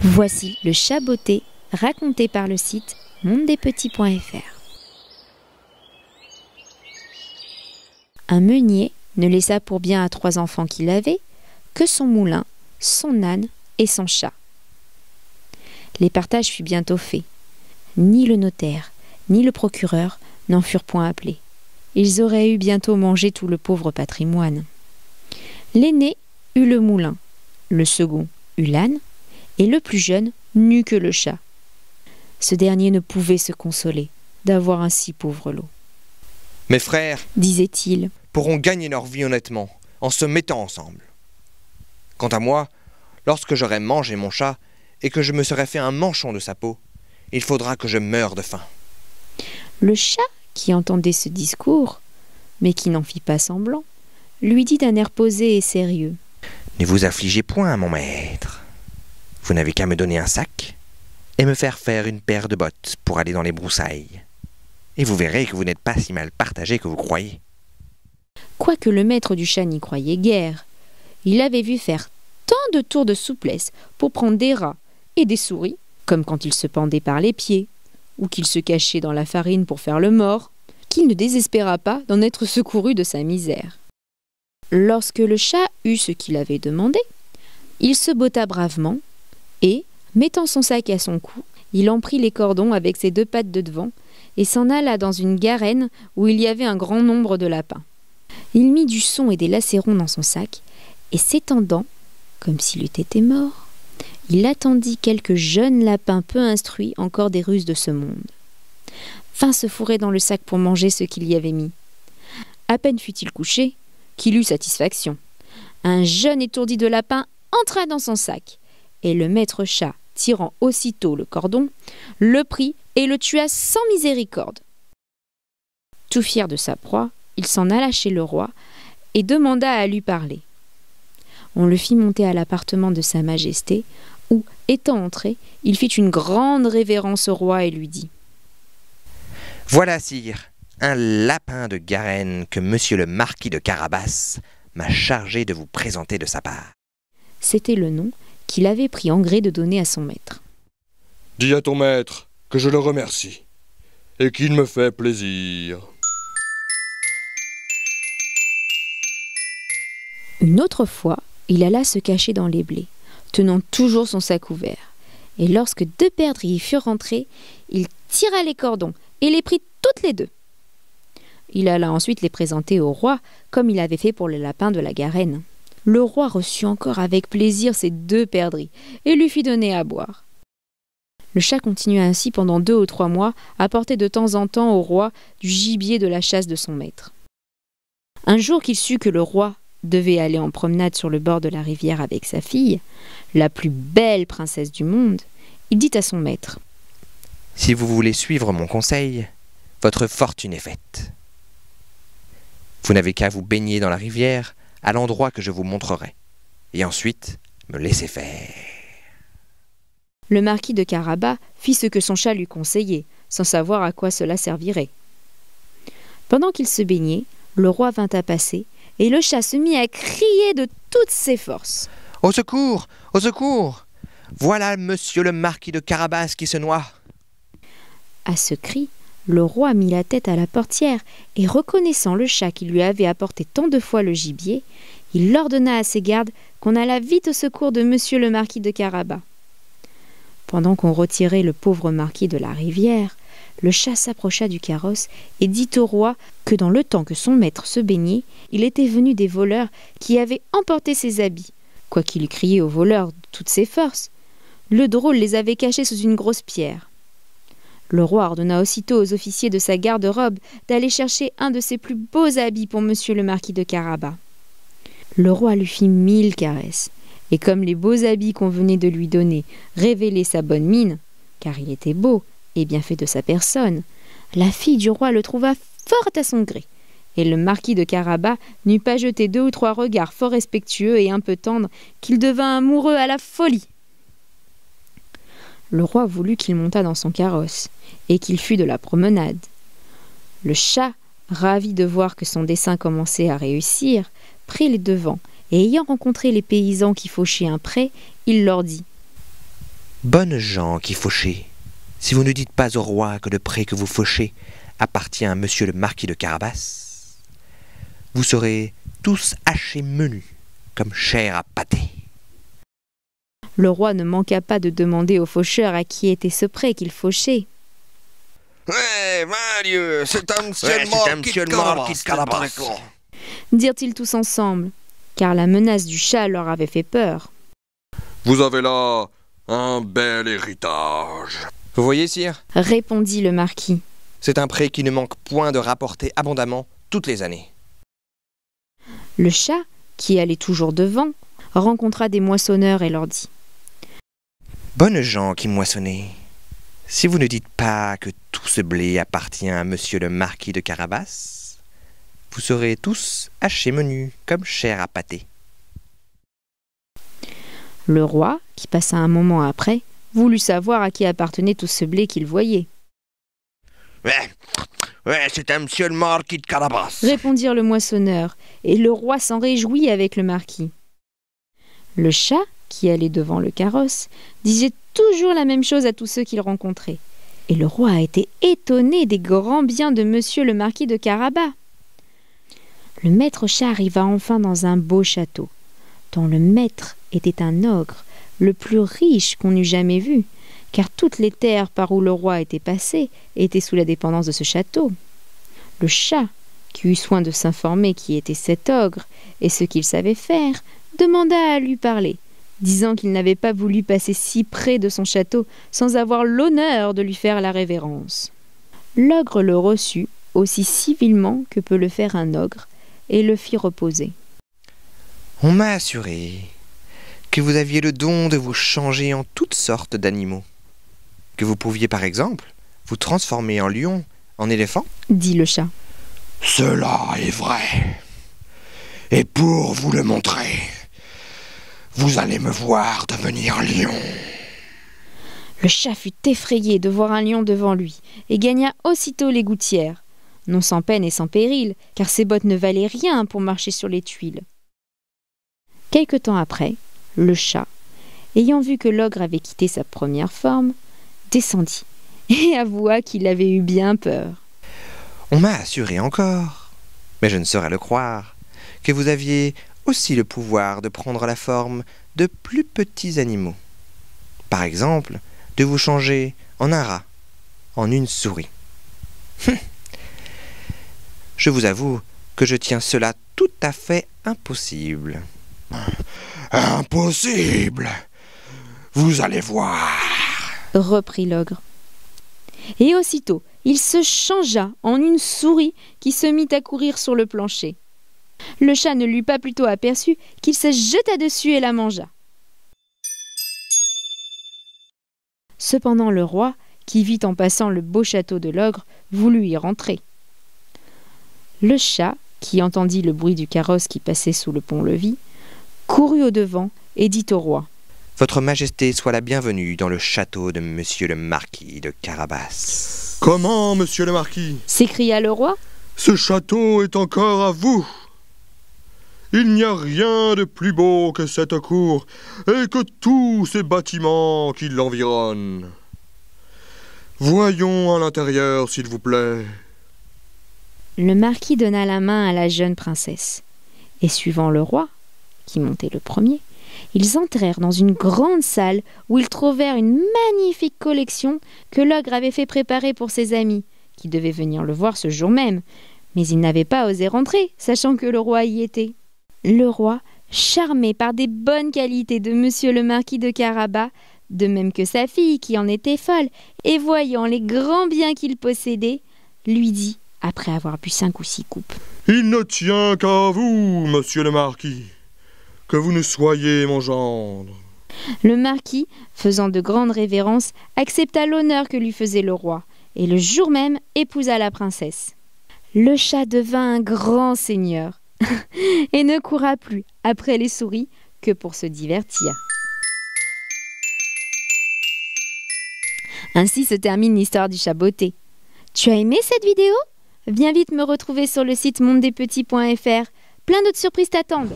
Voici le chat botté, raconté par le site mondedespetits.fr. Un meunier ne laissa pour bien à 3 enfants qu'il avait que son moulin, son âne et son chat. Les partages furent bientôt faits. Ni le notaire, ni le procureur n'en furent point appelés. Ils auraient eu bientôt mangé tout le pauvre patrimoine. L'aîné eut le moulin, le second eut l'âne, et le plus jeune n'eut que le chat. Ce dernier ne pouvait se consoler d'avoir un si pauvre lot. « Mes frères, disait-il, pourront gagner leur vie honnêtement en se mettant ensemble. Quant à moi, lorsque j'aurai mangé mon chat et que je me serai fait un manchon de sa peau, il faudra que je meure de faim. » Le chat, qui entendait ce discours, mais qui n'en fit pas semblant, lui dit d'un air posé et sérieux. « Ne vous affligez point, mon maître. Vous n'avez qu'à me donner un sac et me faire faire une paire de bottes pour aller dans les broussailles. Et vous verrez que vous n'êtes pas si mal partagé que vous croyez. » Quoique le maître du chat n'y croyait guère, il avait vu faire tant de tours de souplesse pour prendre des rats et des souris, comme quand il se pendait par les pieds, ou qu'il se cachait dans la farine pour faire le mort, qu'il ne désespéra pas d'en être secouru de sa misère. Lorsque le chat eut ce qu'il avait demandé, il se botta bravement, et, mettant son sac à son cou, il en prit les cordons avec ses 2 pattes de devant et s'en alla dans une garenne où il y avait un grand nombre de lapins. Il mit du son et des lacérons dans son sac, et s'étendant, comme s'il eût été mort, il attendit quelques jeunes lapins peu instruits encore des ruses de ce monde. Vint se fourrer dans le sac pour manger ce qu'il y avait mis. À peine fut-il couché, qu'il eut satisfaction. Un jeune étourdi de lapin entra dans son sac, et le maître chat, tirant aussitôt le cordon, le prit et le tua sans miséricorde. Tout fier de sa proie, il s'en alla chez le roi et demanda à lui parler. On le fit monter à l'appartement de sa majesté, où, étant entré, il fit une grande révérence au roi et lui dit « Voilà, sire, un lapin de Garenne que monsieur le marquis de Carabas m'a chargé de vous présenter de sa part. » C'était le nom qu'il avait pris en gré de donner à son maître. « Dis à ton maître que je le remercie et qu'il me fait plaisir. » Une autre fois, il alla se cacher dans les blés, tenant toujours son sac ouvert. Et lorsque 2 perdrix y furent rentrés, il tira les cordons et les prit toutes les 2. Il alla ensuite les présenter au roi, comme il avait fait pour le lapin de la Garenne. Le roi reçut encore avec plaisir ces 2 perdrix et lui fit donner à boire. Le chat continua ainsi pendant 2 ou 3 mois à porter de temps en temps au roi du gibier de la chasse de son maître. Un jour qu'il sut que le roi devait aller en promenade sur le bord de la rivière avec sa fille, la plus belle princesse du monde, il dit à son maître « Si vous voulez suivre mon conseil, votre fortune est faite. Vous n'avez qu'à vous baigner dans la rivière à l'endroit que je vous montrerai, et ensuite me laisser faire. » Le marquis de Carabas fit ce que son chat lui conseillait, sans savoir à quoi cela servirait. Pendant qu'il se baignait, le roi vint à passer, et le chat se mit à crier de toutes ses forces. « Au secours! Au secours! Voilà monsieur le marquis de Carabas qui se noie !» À ce cri, le roi mit la tête à la portière, et reconnaissant le chat qui lui avait apporté tant de fois le gibier, il ordonna à ses gardes qu'on allât vite au secours de monsieur le marquis de Carabas. Pendant qu'on retirait le pauvre marquis de la rivière, le chat s'approcha du carrosse et dit au roi que dans le temps que son maître se baignait, il était venu des voleurs qui avaient emporté ses habits. Quoiqu'il eût crié aux voleurs de toutes ses forces, le drôle les avait cachés sous une grosse pierre. Le roi ordonna aussitôt aux officiers de sa garde-robe d'aller chercher un de ses plus beaux habits pour monsieur le marquis de Carabas. Le roi lui fit 1000 caresses, et comme les beaux habits qu'on venait de lui donner révélaient sa bonne mine, car il était beau et bien fait de sa personne, la fille du roi le trouva fort à son gré, et le marquis de Carabas n'eut pas jeté 2 ou 3 regards fort respectueux et un peu tendres qu'il devint amoureux à la folie. Le roi voulut qu'il montât dans son carrosse et qu'il fût de la promenade. Le chat, ravi de voir que son dessein commençait à réussir, prit les devants et ayant rencontré les paysans qui fauchaient un pré, il leur dit Bonnes gens qui fauchez, si vous ne dites pas au roi que le pré que vous fauchez appartient à monsieur le marquis de Carabas, vous serez tous hachés menus, comme chair à pâté. » Le roi ne manqua pas de demander aux faucheurs à qui était ce pré qu'il fauchait. « Ouais, Dieu, c'est un monsieur le marquis de Carabas. » dirent-ils tous ensemble, car la menace du chat leur avait fait peur. « Vous avez là un bel héritage. » Vous voyez, sire, Répondit le marquis. c'est un pré qui ne manque point de rapporter abondamment toutes les années. Le chat, qui allait toujours devant, rencontra des moissonneurs et leur dit: « Bonnes gens qui moissonnez, si vous ne dites pas que tout ce blé appartient à monsieur le marquis de Carabas, vous serez tous hachés menus comme chair à pâté. » Le roi, qui passa un moment après, voulut savoir à qui appartenait tout ce blé qu'il voyait. « Ouais, c'est un monsieur le marquis de Carabas. » Répondirent le moissonneur, et le roi s'en réjouit avec le marquis. Le chat, qui allait devant le carrosse, disait toujours la même chose à tous ceux qu'il rencontrait. Et le roi était étonné des grands biens de monsieur le marquis de Carabas. Le maître chat arriva enfin dans un beau château, dont le maître était un ogre, le plus riche qu'on eût jamais vu, car toutes les terres par où le roi était passé étaient sous la dépendance de ce château. Le chat, qui eut soin de s'informer qui était cet ogre et ce qu'il savait faire, demanda à lui parler, disant qu'il n'avait pas voulu passer si près de son château sans avoir l'honneur de lui faire la révérence. L'ogre le reçut aussi civilement que peut le faire un ogre, et le fit reposer. « On m'a assuré que vous aviez le don de vous changer en toutes sortes d'animaux, que vous pouviez par exemple vous transformer en lion, en éléphant. » dit le chat. « Cela est vrai. Et pour vous le montrer, vous allez me voir devenir lion. » Le chat fut effrayé de voir un lion devant lui, et gagna aussitôt les gouttières, non sans peine et sans péril, car ses bottes ne valaient rien pour marcher sur les tuiles. Quelque temps après, le chat, ayant vu que l'ogre avait quitté sa première forme, descendit et avoua qu'il avait eu bien peur. « On m'a assuré encore, mais je ne saurais le croire, que vous aviez aussi le pouvoir de prendre la forme de plus petits animaux. Par exemple, de vous changer en un rat, en une souris. Je vous avoue que je tiens cela tout à fait impossible. » « Impossible! Vous allez voir. » reprit l'ogre. Et aussitôt, il se changea en une souris qui se mit à courir sur le plancher. Le chat ne l'eut pas plutôt aperçu qu'il se jeta dessus et la mangea. Cependant le roi, qui vit en passant le beau château de l'ogre, voulut y rentrer. Le chat, qui entendit le bruit du carrosse qui passait sous le pont-levis, courut au-devant et dit au roi: « Votre Majesté soit la bienvenue dans le château de monsieur le marquis de Carabas. »« Comment, monsieur le marquis ?» s'écria le roi. « Ce château est encore à vous. Il n'y a rien de plus beau que cette cour et que tous ces bâtiments qui l'environnent. Voyons à l'intérieur, s'il vous plaît. » Le marquis donna la main à la jeune princesse, et suivant le roi, qui montait le premier, ils entrèrent dans une grande salle où ils trouvèrent une magnifique collection que l'ogre avait fait préparer pour ses amis, qui devaient venir le voir ce jour même, mais ils n'avaient pas osé rentrer, sachant que le roi y était. Le roi, charmé par des bonnes qualités de monsieur le marquis de Carabas, de même que sa fille qui en était folle, et voyant les grands biens qu'il possédait, lui dit, après avoir bu 5 ou 6 coupes: « Il ne tient qu'à vous, monsieur le marquis, que vous ne soyez mon gendre. » Le marquis, faisant de grandes révérences, accepta l'honneur que lui faisait le roi, et le jour même épousa la princesse. Le chat devint un grand seigneur, et ne courra plus après les souris que pour se divertir. Ainsi se termine l'histoire du chat botté. Tu as aimé cette vidéo ? Viens vite me retrouver sur le site mondedespetits.fr. Plein d'autres surprises t'attendent.